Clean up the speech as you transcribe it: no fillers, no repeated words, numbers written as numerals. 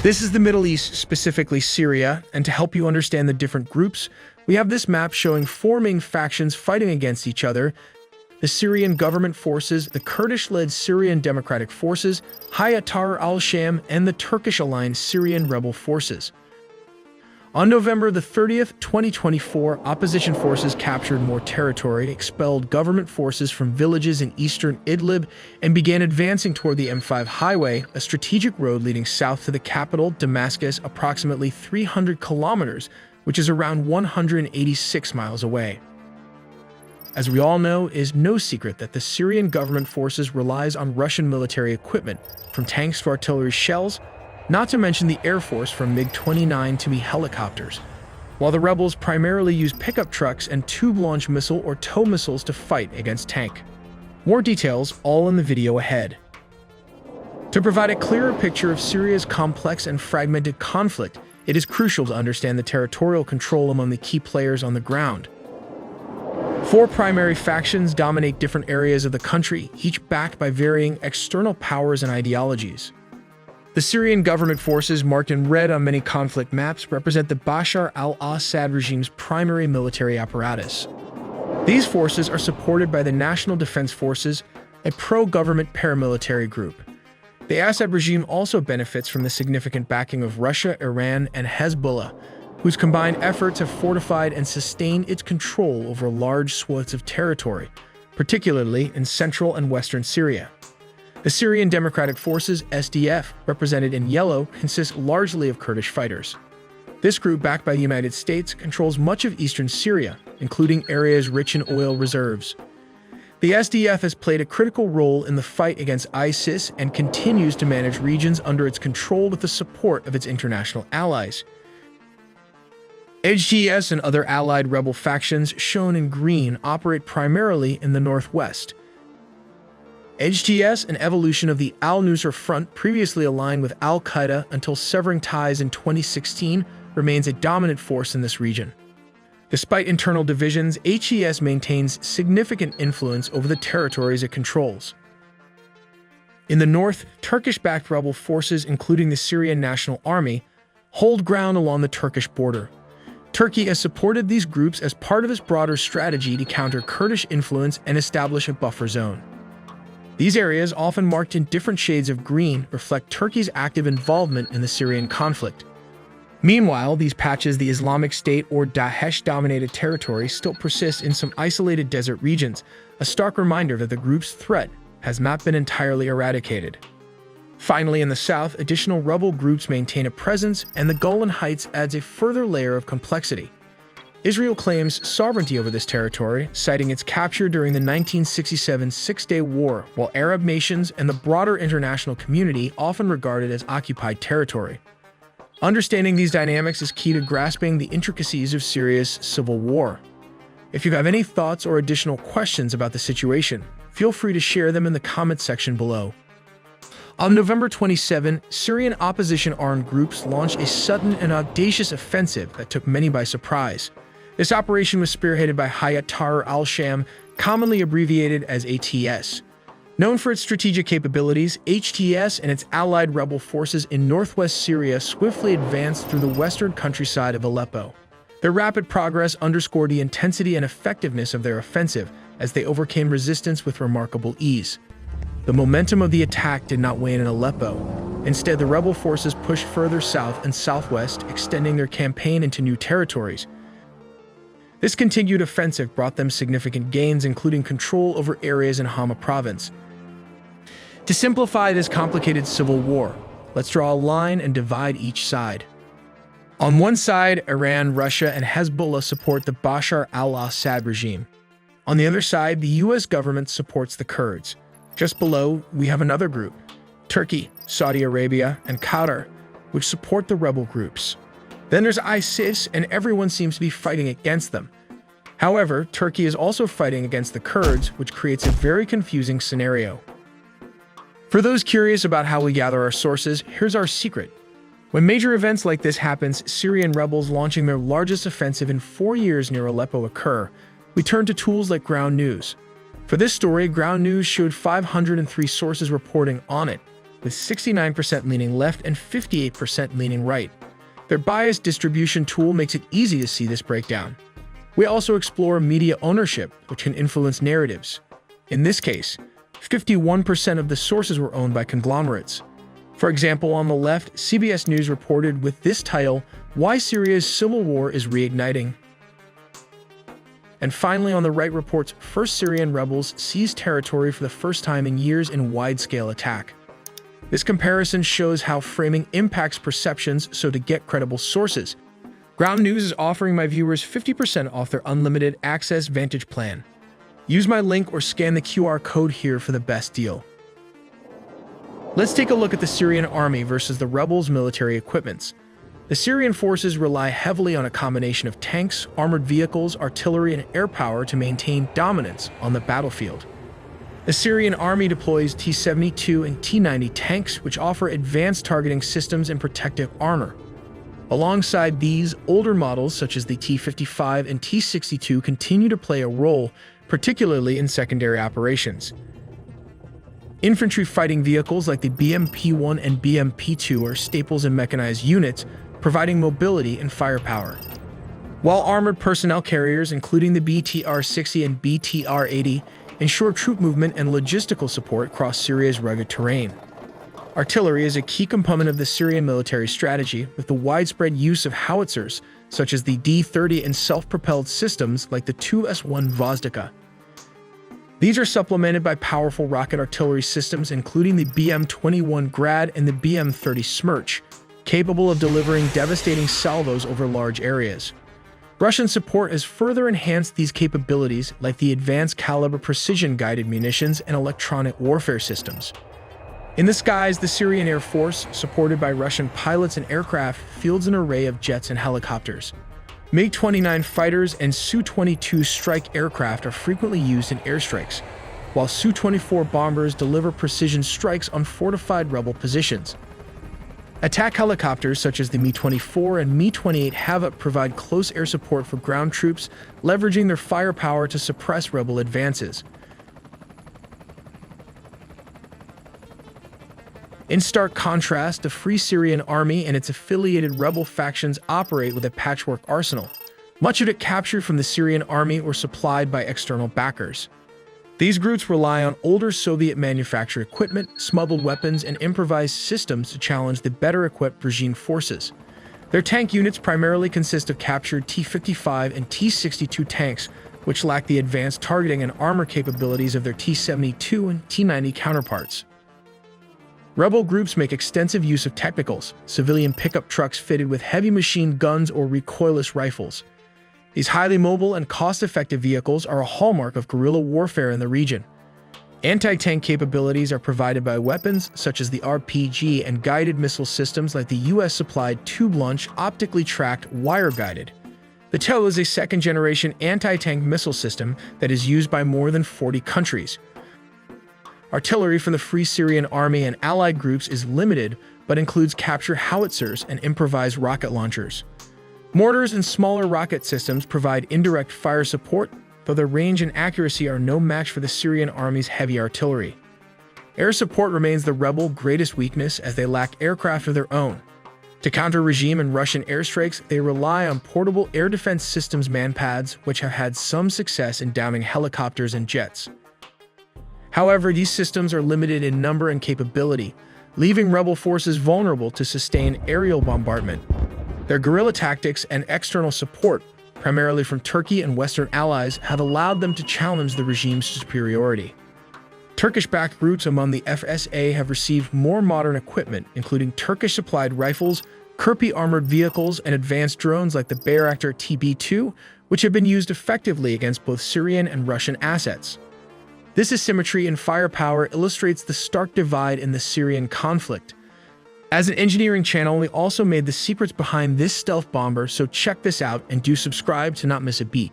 This is the Middle East, specifically Syria, and to help you understand the different groups, we have this map showing four main factions fighting against each other: the Syrian government forces, the Kurdish-led Syrian Democratic Forces, Hayat Tahrir al-Sham, and the Turkish-aligned Syrian rebel forces. On November the 30th, 2024, opposition forces captured more territory, expelled government forces from villages in eastern Idlib, and began advancing toward the M5 highway, a strategic road leading south to the capital, Damascus, approximately 300 kilometers, which is around 186 miles away. As we all know, it is no secret that the Syrian government forces relies on Russian military equipment, from tanks to artillery shells, not to mention the Air Force from MiG-29 to helicopters, while the rebels primarily use pickup trucks and tube-launched missile or tow missiles to fight against tank. More details all in the video ahead. To provide a clearer picture of Syria's complex and fragmented conflict, it is crucial to understand the territorial control among the key players on the ground. Four primary factions dominate different areas of the country, each backed by varying external powers and ideologies. The Syrian government forces, marked in red on many conflict maps, represent the Bashar al-Assad regime's primary military apparatus. These forces are supported by the National Defense Forces, a pro-government paramilitary group. The Assad regime also benefits from the significant backing of Russia, Iran, and Hezbollah, whose combined efforts have fortified and sustained its control over large swaths of territory, particularly in central and western Syria. The Syrian Democratic Forces, SDF, represented in yellow, consists largely of Kurdish fighters. This group, backed by the United States, controls much of eastern Syria, including areas rich in oil reserves. The SDF has played a critical role in the fight against ISIS and continues to manage regions under its control with the support of its international allies. HTS and other allied rebel factions, shown in green, operate primarily in the northwest. HTS, an evolution of the al-Nusra Front, previously aligned with al-Qaeda until severing ties in 2016, remains a dominant force in this region. Despite internal divisions, HTS maintains significant influence over the territories it controls. In the north, Turkish-backed rebel forces, including the Syrian National Army, hold ground along the Turkish border. Turkey has supported these groups as part of its broader strategy to counter Kurdish influence and establish a buffer zone. These areas, often marked in different shades of green, reflect Turkey's active involvement in the Syrian conflict. Meanwhile, these patches, the Islamic State or Daesh-dominated territory, still persist in some isolated desert regions, a stark reminder that the group's threat has not been entirely eradicated. Finally, in the south, additional rebel groups maintain a presence, and the Golan Heights adds a further layer of complexity. Israel claims sovereignty over this territory, citing its capture during the 1967 Six-Day War, while Arab nations and the broader international community often regard it as occupied territory. Understanding these dynamics is key to grasping the intricacies of Syria's civil war. If you have any thoughts or additional questions about the situation, feel free to share them in the comments section below. On November 27, Syrian opposition armed groups launched a sudden and audacious offensive that took many by surprise. This operation was spearheaded by Hayat Tahrir al-Sham, commonly abbreviated as ATS. Known for its strategic capabilities, HTS and its allied rebel forces in northwest Syria swiftly advanced through the western countryside of Aleppo. Their rapid progress underscored the intensity and effectiveness of their offensive, as they overcame resistance with remarkable ease. The momentum of the attack did not wane in Aleppo. Instead, the rebel forces pushed further south and southwest, extending their campaign into new territories. This continued offensive brought them significant gains, including control over areas in Hama province. To simplify this complicated civil war, let's draw a line and divide each side. On one side, Iran, Russia, and Hezbollah support the Bashar al-Assad regime. On the other side, the US government supports the Kurds. Just below, we have another group, Turkey, Saudi Arabia, and Qatar, which support the rebel groups. Then there's ISIS, and everyone seems to be fighting against them. However, Turkey is also fighting against the Kurds, which creates a very confusing scenario. For those curious about how we gather our sources, here's our secret. When major events like this happens, Syrian rebels launching their largest offensive in 4 years near Aleppo occur, we turn to tools like ground news. For this story, ground news showed 503 sources reporting on it, with 69% leaning left and 58% leaning right. Their bias distribution tool makes it easy to see this breakdown. We also explore media ownership, which can influence narratives. In this case, 51% of the sources were owned by conglomerates. For example, on the left, CBS News reported with this title, "Why Syria's Civil War is Reigniting." And finally, on the right reports, first Syrian rebels seized territory for the first time in years in wide-scale attack. This comparison shows how framing impacts perceptions, so to get credible sources, Ground News is offering my viewers 50% off their unlimited access Vantage plan. Use my link or scan the QR code here for the best deal. Let's take a look at the Syrian army versus the rebels' military equipments. The Syrian forces rely heavily on a combination of tanks, armored vehicles, artillery, and air power to maintain dominance on the battlefield. The Syrian army deploys T-72 and T-90 tanks, which offer advanced targeting systems and protective armor. Alongside these, older models such as the T-55 and T-62 continue to play a role, particularly in secondary operations. Infantry fighting vehicles like the BMP-1 and BMP-2 are staples in mechanized units, providing mobility and firepower. While armored personnel carriers, including the BTR-60 and BTR-80, ensure troop movement and logistical support across Syria's rugged terrain. Artillery is a key component of the Syrian military strategy, with the widespread use of howitzers, such as the D-30 and self-propelled systems like the 2S-1 Gvozdika. These are supplemented by powerful rocket artillery systems, including the BM-21 Grad and the BM-30 Smerch, capable of delivering devastating salvos over large areas. Russian support has further enhanced these capabilities, like the advanced caliber precision-guided munitions and electronic warfare systems. In the skies, the Syrian Air Force, supported by Russian pilots and aircraft, fields an array of jets and helicopters. MiG-29 fighters and Su-22 strike aircraft are frequently used in airstrikes, while Su-24 bombers deliver precision strikes on fortified rebel positions. Attack helicopters such as the Mi-24 and Mi-28 Havoc provide close air support for ground troops, leveraging their firepower to suppress rebel advances. In stark contrast, the Free Syrian Army and its affiliated rebel factions operate with a patchwork arsenal, much of it captured from the Syrian army or supplied by external backers. These groups rely on older Soviet-manufactured equipment, smuggled weapons, and improvised systems to challenge the better-equipped regime forces. Their tank units primarily consist of captured T-55 and T-62 tanks, which lack the advanced targeting and armor capabilities of their T-72 and T-90 counterparts. Rebel groups make extensive use of technicals, civilian pickup trucks fitted with heavy machine guns or recoilless rifles. These highly mobile and cost-effective vehicles are a hallmark of guerrilla warfare in the region. Anti-tank capabilities are provided by weapons such as the RPG and guided missile systems like the US-supplied tube-launch, optically tracked, wire-guided. The TOW is a second-generation anti-tank missile system that is used by more than 40 countries. Artillery from the Free Syrian Army and allied groups is limited, but includes capture howitzers and improvised rocket launchers. Mortars and smaller rocket systems provide indirect fire support, though their range and accuracy are no match for the Syrian army's heavy artillery. Air support remains the rebel greatest weakness, as they lack aircraft of their own. To counter regime and Russian airstrikes, they rely on portable air defense systems manpads, which have had some success in downing helicopters and jets. However, these systems are limited in number and capability, leaving rebel forces vulnerable to sustained aerial bombardment. Their guerrilla tactics and external support, primarily from Turkey and Western allies, have allowed them to challenge the regime's superiority. Turkish-backed groups among the FSA have received more modern equipment, including Turkish-supplied rifles, Kirpi armored vehicles, and advanced drones like the Bayraktar TB2, which have been used effectively against both Syrian and Russian assets. This asymmetry in firepower illustrates the stark divide in the Syrian conflict. As an engineering channel, we also made the secrets behind this stealth bomber, so check this out and do subscribe to not miss a beat.